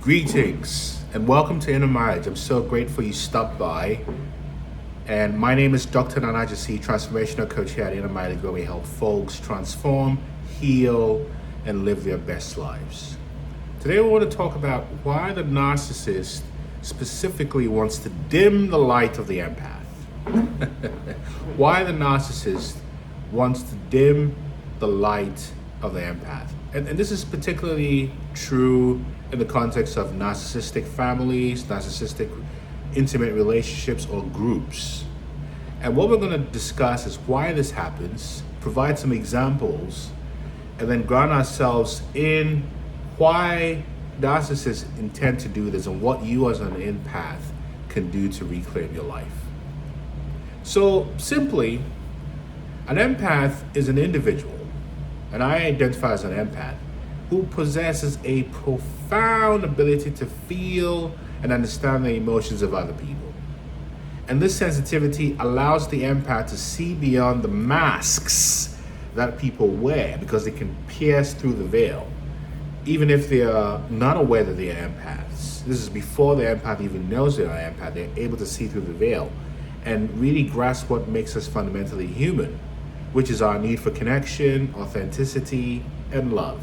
Greetings and welcome to Undermining. I'm so grateful you stopped by. And my name is Dr. Gyesie, transformational coach here at Undermining, where we help folks transform, heal, and live their best lives. Today we want to talk about why the narcissist specifically wants to dim the light of the empath. Why the narcissist wants to dim the light of the empath. And this is particularly true in the context of narcissistic families, narcissistic intimate relationships, or groups. And what we're going to discuss is why this happens, provide some examples, and then ground ourselves in why narcissists intend to do this and what you as an empath can do to reclaim your life. So simply, an empath is an individual, and I identify as an empath, who possesses a profound ability to feel and understand the emotions of other people. And this sensitivity allows the empath to see beyond the masks that people wear, because they can pierce through the veil, even if they are not aware that they are empaths. This is before the empath even knows they are an empath. They're able to see through the veil and really grasp what makes us fundamentally human, which is our need for connection, authenticity, and love.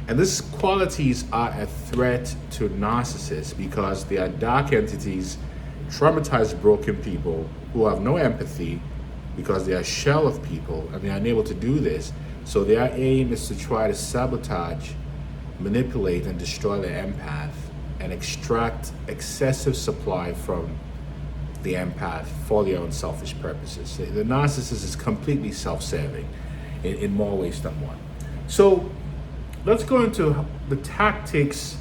And these qualities are a threat to narcissists because they are dark entities, traumatized, broken people who have no empathy because they are a shell of people and they are unable to do this. So their aim is to try to sabotage, manipulate, and destroy the empath and extract excessive supply from the empath for their own selfish purposes. The narcissist is completely self-serving in more ways than one. So let's go into the tactics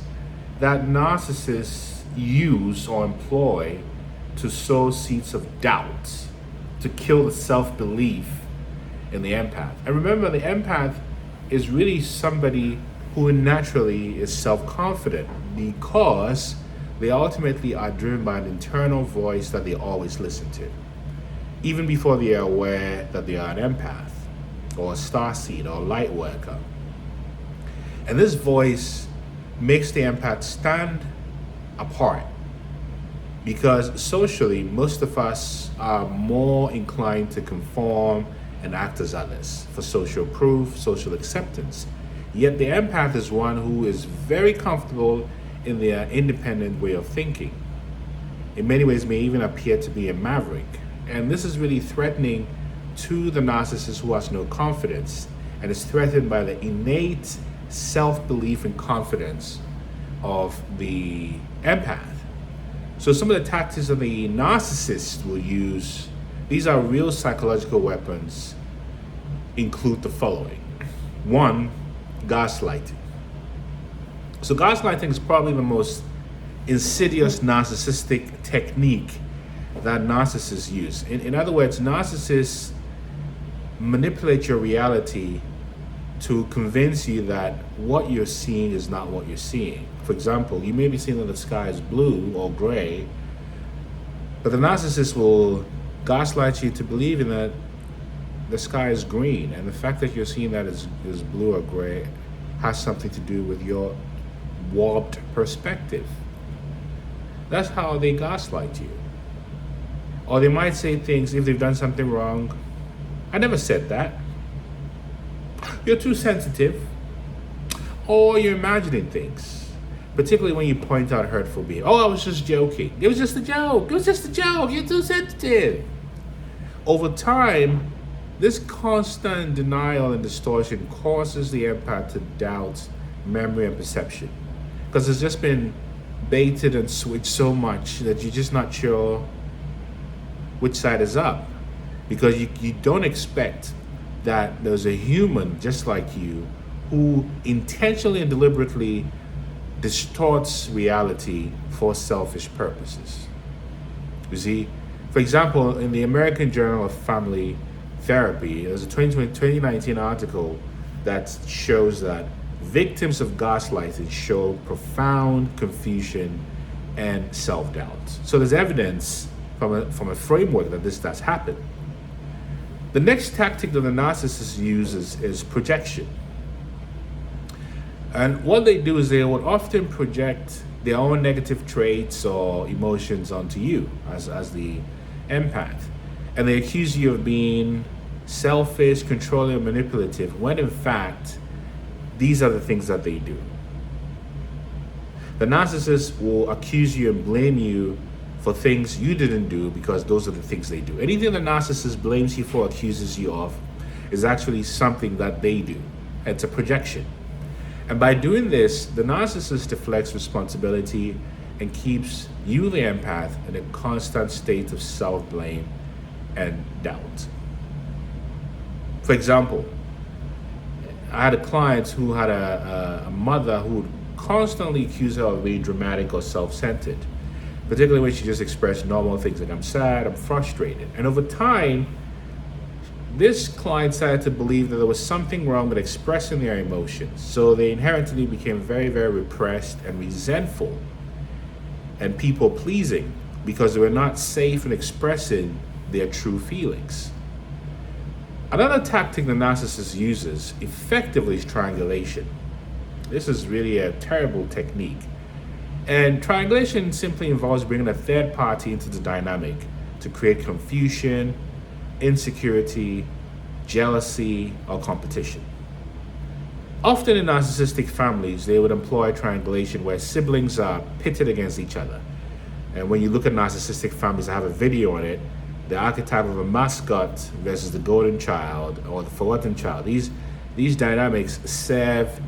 that narcissists use or employ to sow seeds of doubt, to kill the self-belief in the empath. And remember, the empath is really somebody who naturally is self-confident because they ultimately are driven by an internal voice that they always listen to, even before they are aware that they are an empath or a starseed or a light worker. And this voice makes the empath stand apart because socially, most of us are more inclined to conform and act as others for social proof, social acceptance. Yet the empath is one who is very comfortable in their independent way of thinking. In many ways may even appear to be a maverick. And this is really threatening to the narcissist who has no confidence and is threatened by the innate self-belief and confidence of the empath. So some of the tactics that the narcissist will use, these are real psychological weapons, include the following. One, gaslighting. So gaslighting is probably the most insidious narcissistic technique that narcissists use. In other words, narcissists manipulate your reality to convince you that what you're seeing is not what you're seeing. For example, you may be seeing that the sky is blue or gray, but the narcissist will gaslight you to believing that the sky is green, and the fact that you're seeing that is blue or gray has something to do with your warped perspective. That's how they gaslight you. Or they might say things if they've done something wrong. I never said that. You're too sensitive. Or you're imagining things. Particularly when you point out hurtful behavior. Oh, I was just joking. It was just a joke. It was just a joke. You're too sensitive. Over time, this constant denial and distortion causes the empath to doubt memory and perception. Because it's just been baited and switched so much that you're just not sure which side is up. Because you don't expect that there's a human just like you who intentionally and deliberately distorts reality for selfish purposes. You see, for example, in the American Journal of Family Therapy, there's a 2019 article that shows that victims of gaslighting show profound confusion and self-doubt. So there's evidence from a framework that this does happen. The next tactic that the narcissist uses is projection. And what they do is they would often project their own negative traits or emotions onto you as the empath. And they accuse you of being selfish, controlling, or manipulative, when in fact, these are the things that they do. The narcissist will accuse you and blame you for things you didn't do because those are the things they do. Anything the narcissist blames you for, accuses you of, is actually something that they do. It's a projection. And by doing this, the narcissist deflects responsibility and keeps you, the empath, in a constant state of self-blame and doubt. For example, I had a client who had a mother who would constantly accuse her of being dramatic or self-centered, particularly when she just expressed normal things like, I'm sad, I'm frustrated. And over time, this client started to believe that there was something wrong with expressing their emotions. So they inherently became very, very repressed and resentful and people-pleasing because they were not safe in expressing their true feelings. Another tactic the narcissist uses effectively is triangulation. This is really a terrible technique. And triangulation simply involves bringing a third party into the dynamic to create confusion, insecurity, jealousy, or competition. Often in narcissistic families, they would employ triangulation where siblings are pitted against each other. And when you look at narcissistic families, I have a video on it, the archetype of a mascot versus the golden child or the forgotten child. These dynamics serve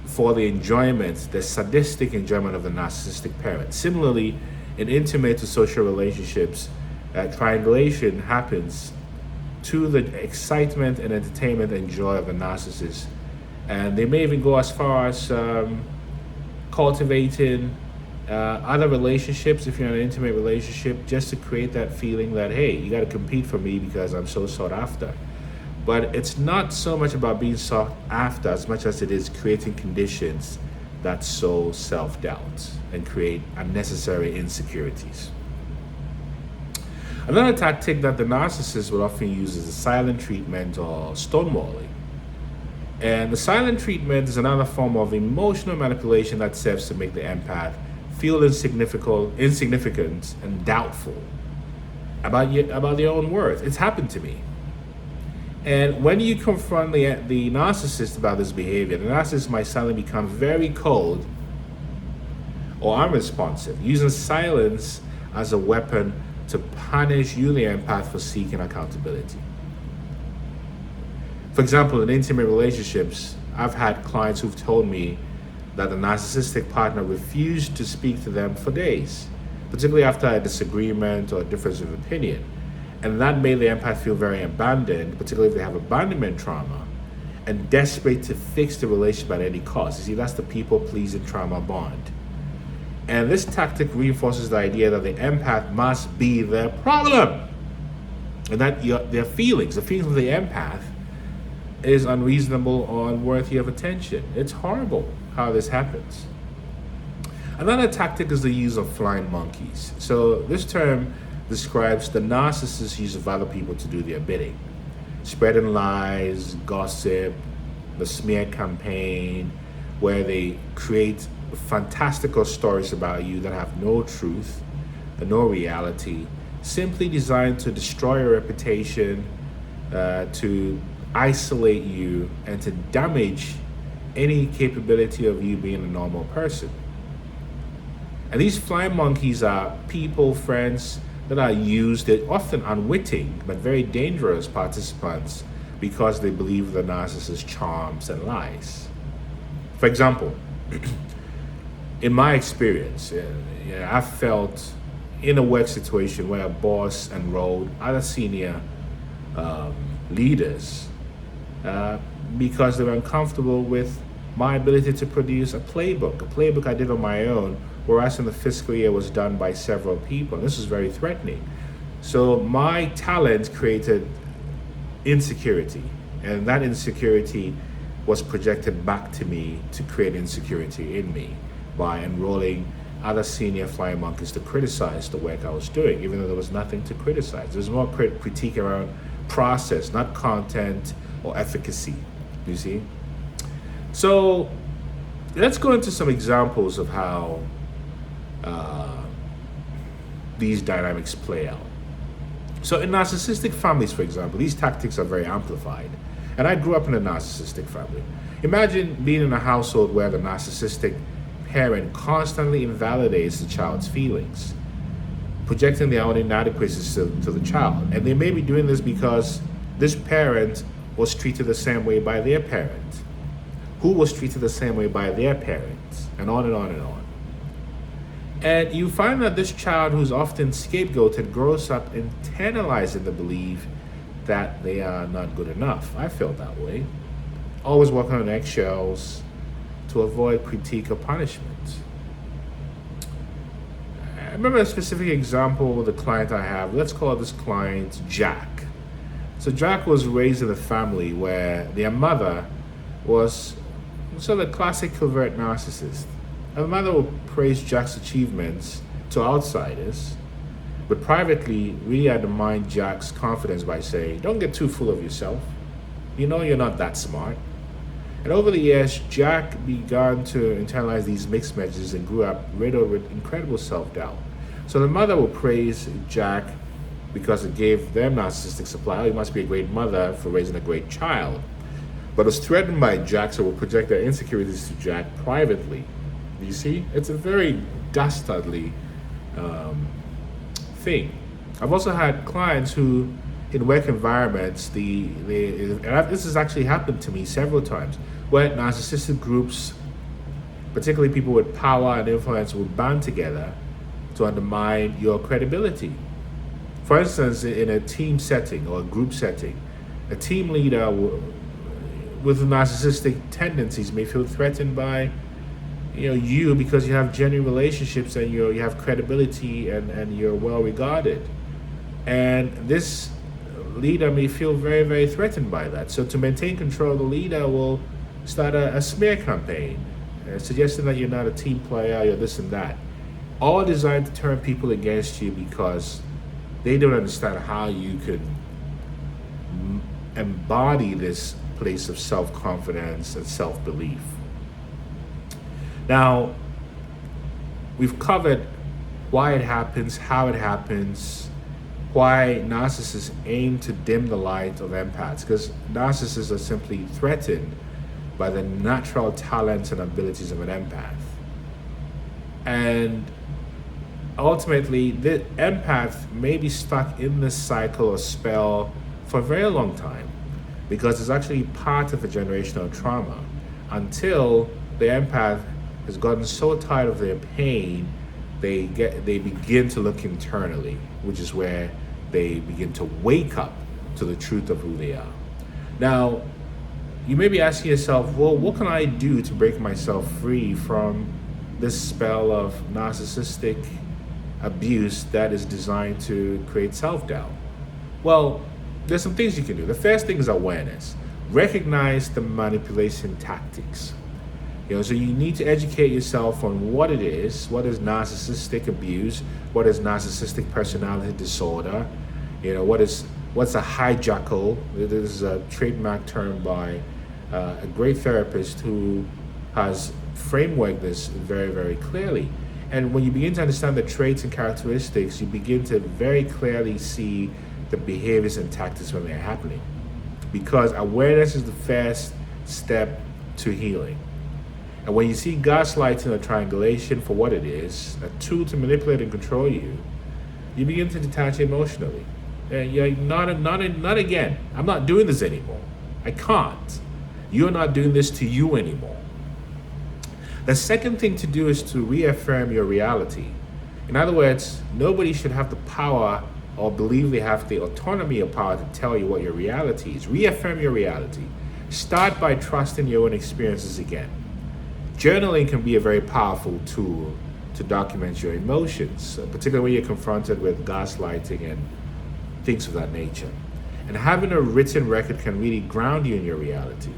for the enjoyment, the sadistic enjoyment of the narcissistic parent. Similarly, in intimate to social relationships, triangulation happens to the excitement and entertainment and joy of the narcissist. And they may even go as far as cultivating other relationships, if you're in an intimate relationship, just to create that feeling that, hey, you got to compete for me because I'm so sought after. But it's not so much about being sought after as much as it is creating conditions that sow self-doubt and create unnecessary insecurities. Another tactic that the narcissist will often use is the silent treatment or stonewalling. And the silent treatment is another form of emotional manipulation that serves to make the empath feel insignificant and doubtful about their own worth. It's happened to me. And when you confront the narcissist about this behavior, the narcissist might suddenly become very cold or unresponsive, using silence as a weapon to punish you, the empath, for seeking accountability. For example, in intimate relationships, I've had clients who've told me that the narcissistic partner refused to speak to them for days, particularly after a disagreement or a difference of opinion. And that made the empath feel very abandoned, particularly if they have abandonment trauma, and desperate to fix the relationship at any cost. You see, that's the people-pleasing trauma bond. And this tactic reinforces the idea that the empath must be the problem, and that their feelings, the feelings of the empath, is unreasonable or unworthy of attention. It's horrible how this happens. Another tactic is the use of flying monkeys. So this term describes the narcissist's use of other people to do their bidding. Spreading lies, gossip, the smear campaign, where they create fantastical stories about you that have no truth and no reality, simply designed to destroy your reputation, to isolate you, and to damage any capability of you being a normal person. And these flying monkeys are people, friends that are used, they're often unwitting but very dangerous participants because they believe the narcissist's charms and lies. For example, in my experience, I felt in a work situation where a boss enrolled other senior leaders because they were uncomfortable with my ability to produce a playbook I did on my own, whereas in the fiscal year was done by several people. This is very threatening. So my talent created insecurity, and that insecurity was projected back to me to create insecurity in me by enrolling other senior flying monkeys to criticize the work I was doing, even though there was nothing to criticize. There's more critique around process, not content or efficacy, you see? So let's go into some examples of how uh, these dynamics play out. So in narcissistic families, for example, these tactics are very amplified. And I grew up in a narcissistic family. Imagine being in a household where the narcissistic parent constantly invalidates the child's feelings, projecting their own inadequacies to the child. And they may be doing this because this parent was treated the same way by their parent, who was treated the same way by their parents, and on and on and on. And you find that this child who's often scapegoated grows up internalizing the belief that they are not good enough. I felt that way. Always walking on eggshells to avoid critique or punishment. I remember a specific example with a client I have. Let's call this client Jack. So Jack was raised in a family where their mother was sort of the classic covert narcissist. And the mother would praise Jack's achievements to outsiders, but privately really undermined Jack's confidence by saying, "Don't get too full of yourself. You know you're not that smart." And over the years, Jack began to internalize these mixed messages and grew up riddled with incredible self-doubt. So the mother would praise Jack because it gave them narcissistic supply. "Oh, you must be a great mother for raising a great child." But was threatened by Jack, so would project their insecurities to Jack privately. You see, it's a very dastardly thing. I've also had clients who, in work environments, and this has actually happened to me several times, where narcissistic groups, particularly people with power and influence, will band together to undermine your credibility. For instance, in a team setting or a group setting, a team leader with narcissistic tendencies may feel threatened by you because you have genuine relationships and you have credibility and you're well regarded. And this leader may feel very, very threatened by that. So to maintain control, the leader will start a smear campaign, suggesting that you're not a team player, you're this and that. All designed to turn people against you because they don't understand how you could embody this place of self-confidence and self-belief. Now, we've covered why it happens, how it happens, why narcissists aim to dim the light of empaths, because narcissists are simply threatened by the natural talents and abilities of an empath. And ultimately, the empath may be stuck in this cycle or spell for a very long time because it's actually part of a generational trauma until the empath has gotten so tired of their pain, they begin to look internally, which is where they begin to wake up to the truth of who they are. Now, you may be asking yourself, well, what can I do to break myself free from this spell of narcissistic abuse that is designed to create self-doubt? Well, there's some things you can do. The first thing is awareness. Recognize the manipulation tactics. So you need to educate yourself on what it is, what is narcissistic abuse, what is narcissistic personality disorder, what's a hijackal. This is a trademark term by a great therapist who has frameworked this very, very clearly. And when you begin to understand the traits and characteristics, you begin to very clearly see the behaviors and tactics when they're happening. Because awareness is the first step to healing. And when you see gaslighting or triangulation for what it is, a tool to manipulate and control you, you begin to detach emotionally. And you're not again. I'm not doing this anymore. I can't. You're not doing this to you anymore. The second thing to do is to reaffirm your reality. In other words, nobody should have the power or believe they have the autonomy or power to tell you what your reality is. Reaffirm your reality. Start by trusting your own experiences again. Journaling can be a very powerful tool to document your emotions, particularly when you're confronted with gaslighting and things of that nature. And having a written record can really ground you in your reality.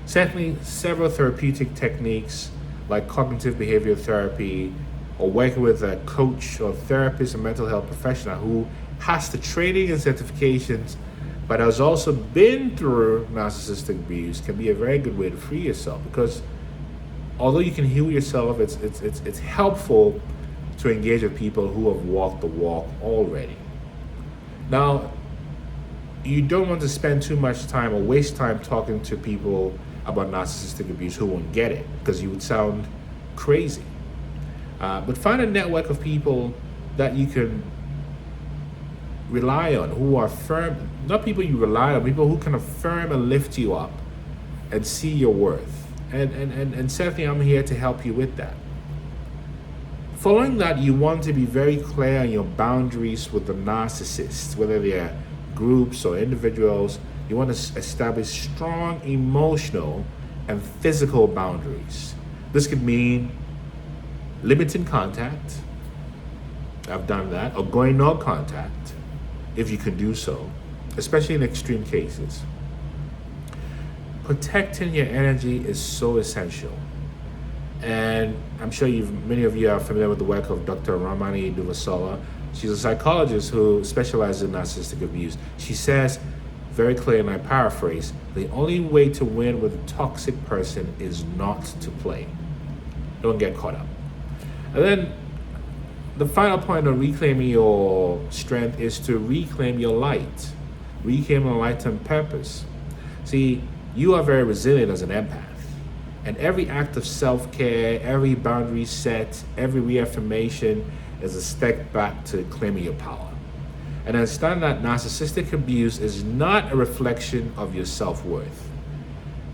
Certainly, several therapeutic techniques like cognitive behavioral therapy or working with a coach or therapist or mental health professional who has the training and certifications but has also been through narcissistic abuse can be a very good way to free yourself, because although you can heal yourself, it's helpful to engage with people who have walked the walk already. Now, you don't want to spend too much time or waste time talking to people about narcissistic abuse who won't get it, because you would sound crazy. But find a network of people that you can rely on, who are firm, not people you rely on, people who can affirm and lift you up and see your worth. And certainly I'm here to help you with that. Following that, you want to be very clear on your boundaries with the narcissists, whether they're groups or individuals. You want to establish strong emotional and physical boundaries. This could mean limiting contact. I've done that. Or going no contact, if you can do so, especially in extreme cases. Protecting your energy is so essential. And I'm sure many of you are familiar with the work of Dr. Ramani Duvasola. She's a psychologist who specializes in narcissistic abuse. She says, very clear, and I paraphrase, the only way to win with a toxic person is not to play. Don't get caught up. And then the final point of reclaiming your strength is to reclaim your light. Reclaim your light and purpose. See, you are very resilient as an empath. And every act of self-care, every boundary set, every reaffirmation is a step back to claiming your power. And understand that narcissistic abuse is not a reflection of your self-worth,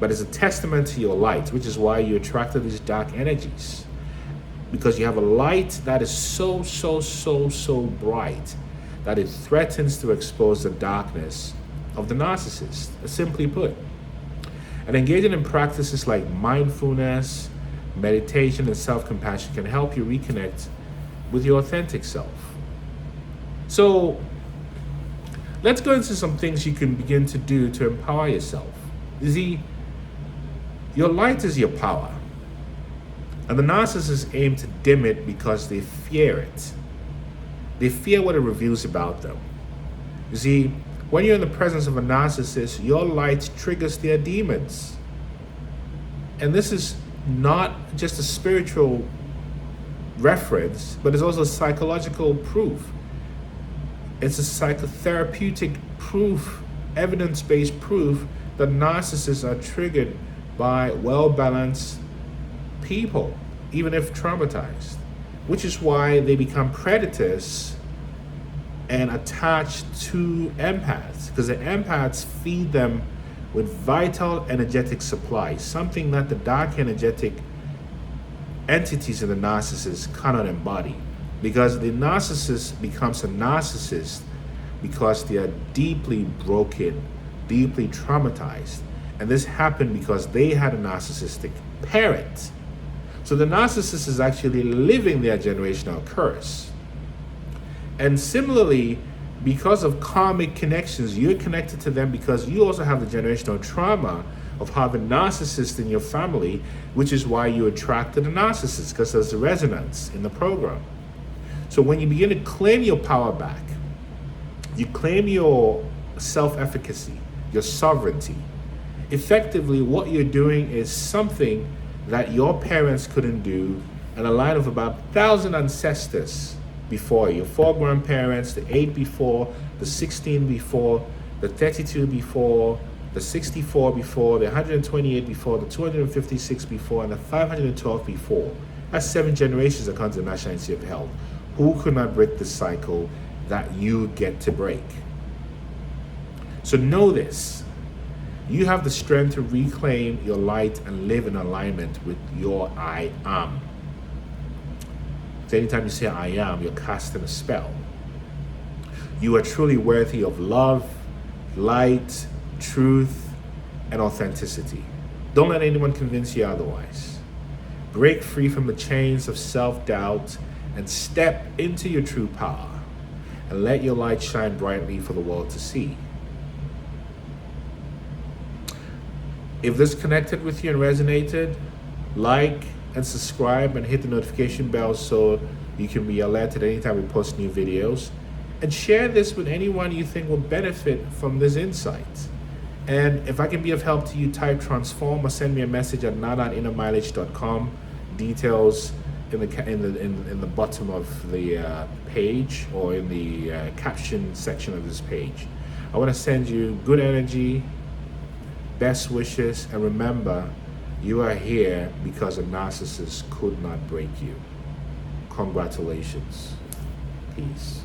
but is a testament to your light, which is why you attracted these dark energies. Because you have a light that is so bright that it threatens to expose the darkness of the narcissist, simply put. And engaging in practices like mindfulness, meditation, and self-compassion can help you reconnect with your authentic self. So let's go into some things you can begin to do to empower yourself. You see, your light is your power. And the narcissists aim to dim it because they fear it. They fear what it reveals about them. You see, when you're in the presence of a narcissist, your light triggers their demons. And this is not just a spiritual reference, but it's also psychological proof. It's a psychotherapeutic proof, evidence-based proof that narcissists are triggered by well-balanced people, even if traumatized, which is why they become predators and attached to empaths, because the empaths feed them with vital energetic supplies, something that the dark energetic entities in the narcissist cannot embody. Because the narcissist becomes a narcissist because they are deeply broken, deeply traumatized. And this happened because they had a narcissistic parent. So the narcissist is actually living their generational curse. And similarly, because of karmic connections, you're connected to them because you also have the generational trauma of having narcissists in your family, which is why you attracted a narcissist, because there's a resonance in the program. So when you begin to claim your power back, you claim your self-efficacy, your sovereignty. Effectively, what you're doing is something that your parents couldn't do, and a line of about 1,000 ancestors before you, 4 grandparents, the 8 before, the 16 before, the 32 before, the 64 before, the 128 before, the 256 before, and the 512 before. That's 7 generations according to the National Institute of Health. Who could not break the cycle that you get to break? So know this. You have the strength to reclaim your light and live in alignment with your I am. So anytime you say I am, you're casting a spell. You are truly worthy of love, light, truth, and authenticity. Don't let anyone convince you otherwise. Break free from the chains of self-doubt and step into your true power, and let your light shine brightly for the world to see. If this connected with you and resonated, like and subscribe and hit the notification bell so you can be alerted anytime we post new videos. And share this with anyone you think will benefit from this insight. And if I can be of help to you, type transform or send me a message at nana@innermileage.com. details in the bottom of the page, or in the caption section of this page. I want to send you good energy, best wishes, and remember, you are here because a narcissist could not break you. Congratulations. Peace.